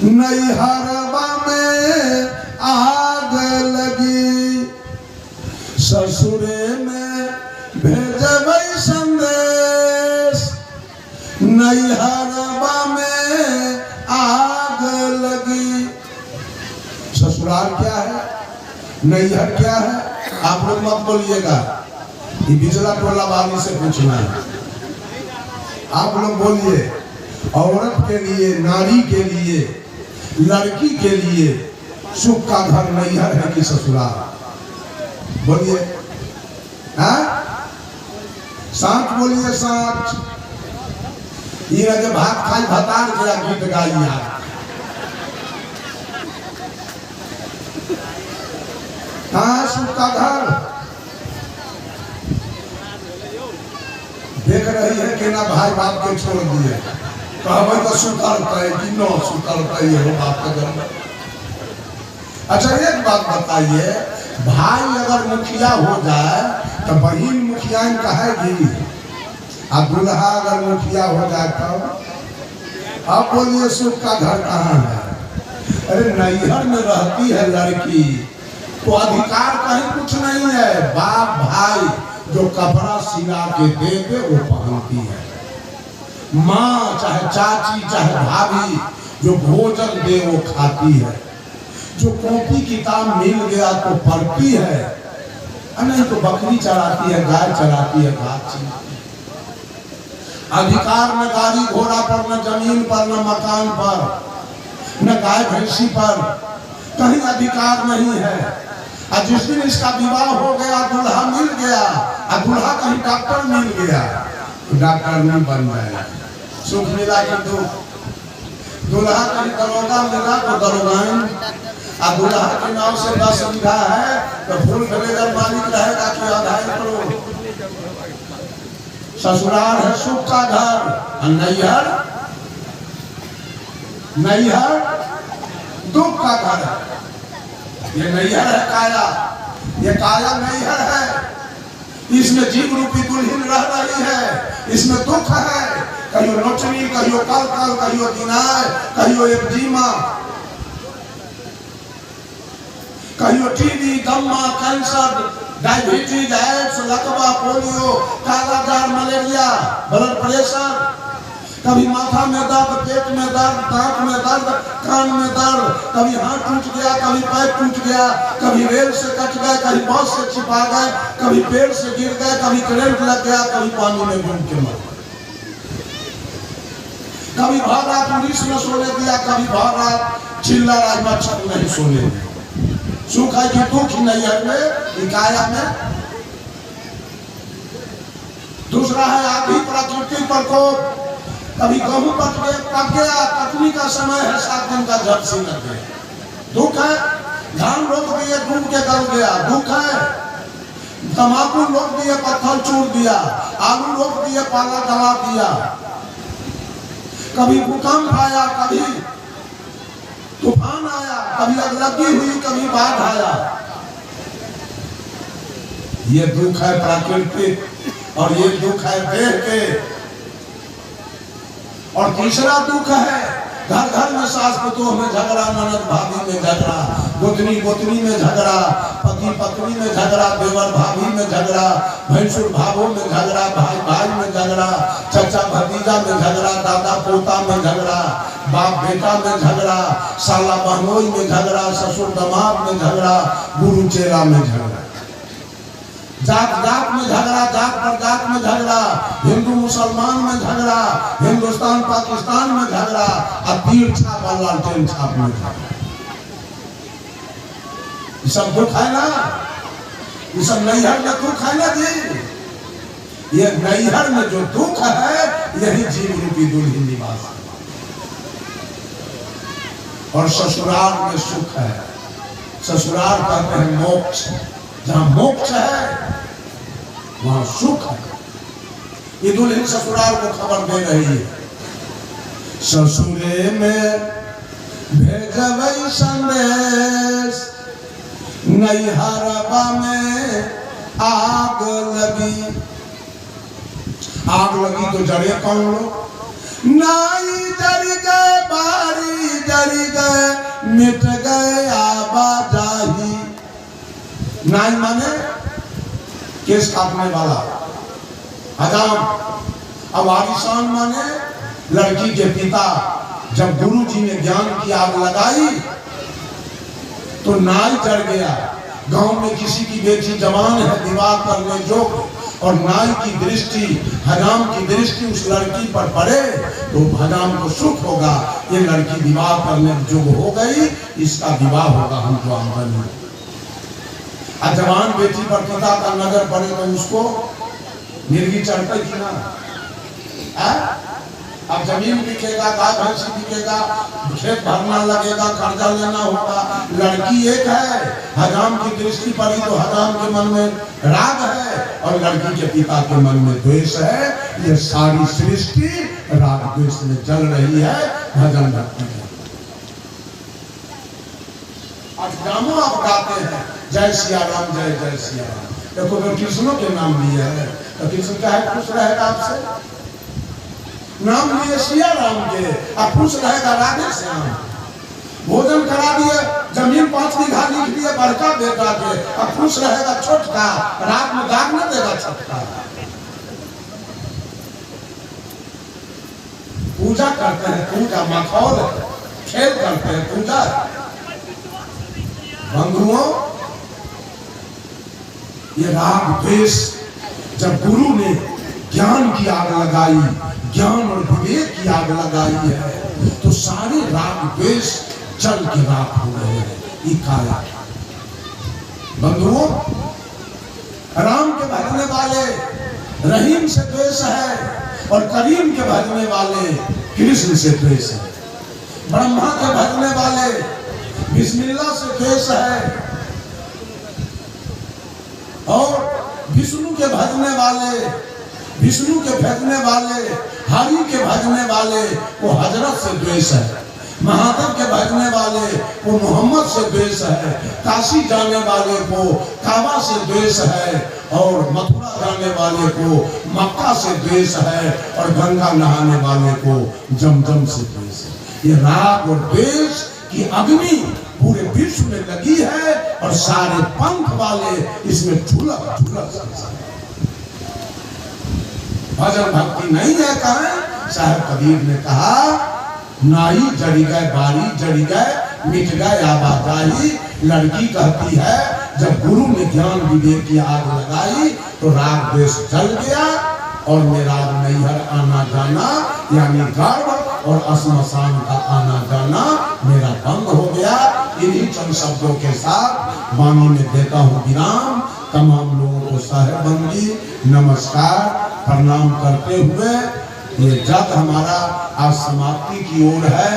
नैहरवा में आग लगी, ससुरे में भेजबै संदेश। नैहरवा में आग लगी। ससुराल क्या है, नैहर क्या है? आप लोग मत बोलिएगा, ये बिजला टोला वाली से पूछना है। आप लोग बोलिए, औरत के लिए, नारी के लिए, लड़की के लिए सुख का घर नैहर है कि ससुराल? बोलिए, हाँ? साथ बोलिए, साथ। ये जब भात खाई भतार गया गीत गाइया। हाँ, सुख का घर। देख रही है कि ना भाई बाप के छोड़ दिए, कहबै तो सुतरता है कि न सुतरता है हो बाप का घर। अच्छा एक बात बताइए, भाई अगर मुखिया हो जाए तो बहन मुखिया कहेगी, अब दूल्हा अगर मुखिया हो जाए तब? अब बोलिए सुख का घर कहाँ है? अरे नैहर में रहती है लड़की तो अधिकार कहीं कुछ नहीं है। बाप भाई जो कपड़ा सिला के दे दे वो पहनती है। माँ चाहे चाची चाहे भाभी जो भोजन दे वो खाती है। जो कॉपी किताब मिल गया तो पढ़ती है, नहीं तो बकरी चराती है, गाय चराती है, घास चीरती है। अधिकार न गाड़ी घोड़ा पर, न जमीन पर, न मकान पर, न गाय भैंसी पर, कहीं अधिकार नहीं है। और जिस दिन इसका विवाह हो गया, दूल्हा मिल गया, और दूल्हा कहीं डॉक्टर मिल गया तो डॉक्टर नहीं बन जाएगा। सुख मिला कि दुख। दूल्हा कहीं दरोगा मिला तो दरोगाइन, और दूल्हा के नाम से 10 बीघा है तो फुल मैनेजर मालिक रहेगा कि आधा करोड़। ससुराल है सुख का घर, और नैहर नैहर दुख का घर है। ये नैहर है काया, ये काया नैहर है। इसमें जीव रूपी दुल्हन रह रही है, इसमें दुख है। कहियो नोचनी, कहियो कल, कहियो दिनाय, कहियो एक्जिमा, कहियो टीबी, दम्मा, कैंसर, डायबिटीज, एड्स, लकवा, पोलियो, कालाजार, मलेरिया, ब्लड प्रेशर, कभी माथा में दर्द, पेट में दर्द, दांत में दर्द, कान में दर्द, कभी हाथ टूट गया, कभी पैर टूट गया, कभी रेल से कट गए, कभी बस से छिपा गए, कभी पेड़ से गिर गए, कभी करंट लग गया, कभी पानी में डूब के मर। कभी भर रात पुलिस में सोने दिया, कभी भर रात चिल्ला राज मच्छर नहीं सोने दिया। सुख है कि दुख नैहर में, काया में। दूसरा है आधी प्रकृति प्रकोप। कभी गेहूं पक गया, कटनी का समय है, 7 दिन का झट सी लग गया, दुख है। धान रोक दिए, डूब के गल गया, दुख है। तम्बाकू रोक दिए, पत्थर चूर दिया, आलू रोक दिए, पाला दबा दिया। कभी भूकंप आया, कभी तूफान आया, कभी अगलगी हुई, कभी बाढ़ आया। ये दुख है प्राकृतिक, और ये दुख है देह के। और तीसरा दुख है घर घर में, सास पुतोह में झगड़ा, ननद भाभी में झगड़ा, गोतनी गोतनी में झगड़ा, पति पत्नी में झगड़ा, देवर भाभी में झगड़ा, भैंसुर भावों में झगड़ा, भाई भाई में झगड़ा, चाचा भतीजा में झगड़ा, दादा पोता में झगड़ा, बाप बेटा में झगड़ा, साला बहनोई में झगड़ा, ससुर दामाद में झगड़ा, गुरु चेला में झगड़ा, जात जात में झगड़ा, जात पर जात में झगड़ा, हिंदू मुसलमान में झगड़ा, हिंदुस्तान पाकिस्तान में झगड़ा, और तीर छाप और लालटेन छाप में झगड़ा। ये सब दुख है ना, ये सब नैहर में दुख है ना जी। ये नैहर में जो दुख है, यही जीव रूपी दुल्हन निवास है। और ससुराल में सुख है। ससुराल कहते हैं मोक्ष। जहाँ मोक्ष है वहाँ सुख है। ये दुल्हन ससुराल को खबर दे रही है, ससुरे में भेजबै संदेश, नैहरवा में आग लगी। आग लगी तो जड़े कौन लोग? नाई जर गए बारी जर गए मिट गए आबाजाही। नाई माने केस काटने वाला, हजाम। अब आलिशान माने लड़की के पिता। जब गुरु जी ने ज्ञान की आग लगाई तो नाई जल गया। गांव में किसी की बेटी जवान है, विवाह करने जोग, और नाई की दृष्टि, हजाम की दृष्टि उस लड़की पर पड़े तो हजाम को सुख होगा, ये लड़की विवाह करने जोग हो गई, इसका विवाह होगा, हमको आमदनी। जवान बेटी पर पिता का नजर पड़े तो उसको मिर्गी चढ़ते कि ना? अब जमीन बिकेगा, गाय भैंसी बिकेगा, खेत भरना लगेगा, कर्जा लेना होगा। लड़की एक है, हजाम की दृष्टि पड़ी तो हजाम के मन में राग है और लड़की के पिता के मन में द्वेष है। ये सारी सृष्टि राग द्वेष में जल रही है। भजन भक्ति में आज गानों आप गाते हैं, जय सिया राम, जय जय सिया राम। देखो तो कृष्णों के नाम लिए है तो कृष्ण का है खुश रहेगा आपसे। नाम लिए सिया राम के, अब खुश रहेगा राधे श्याम। भोजन करा दिए, जमीन 5 बीघा लिख दिए बड़का बेटा के, अब खुश रहेगा छोटका, रात में दाग न देगा छोटका। पूजा करते हैं, पूजा माखौल खेल करते हैं, पूजा। बंधुओं, ये राग द्वेष जब गुरु ने ज्ञान की आग लगाई, ज्ञान और विवेक की आग लगाई है, तो सारे राग द्वेष जल के राख हो गए हैं। बंधुओं, राम के भजने वाले रहीम से द्वेष है और करीम के भजने वाले कृष्ण से द्वेष है। ब्रह्मा के भजने वाले बिस्मिल्लाह से द्वेष है और विष्णु के भजने वाले हरि के भजने वाले वो हजरत से द्वेष है। महादेव के भजने वाले वो मोहम्मद से द्वेष है। काशी जाने वाले को काबा से द्वेष है और मथुरा जाने वाले को मक्का से द्वेष है और गंगा नहाने वाले को जमजम से द्वेष है। ये राग और द्वेष की अग्नि पूरे विश्व में लगी है और सारे पंख वाले इसमें झुलक झुलक। भजन भक्ति नहीं है कहा। साहब कबीर ने कहा, नाई जड़ी गए बारी जड़ी गए मिट गए आबाजाही। लड़की कहती है जब गुरु ने ज्ञान विवेक की आग लगाई तो राग द्वेष जल गया और मेरा नैहर आना जाना यानी गर्भ और श्मशान का आना जाना मेरा बंद हो गया। इन्हीं चंद शब्दों के साथ वाणी में देता हूँ विराम। तमाम लोगों को साहेब बंदी नमस्कार प्रणाम करते हुए ये जग हमारा आज समाप्ति की ओर है।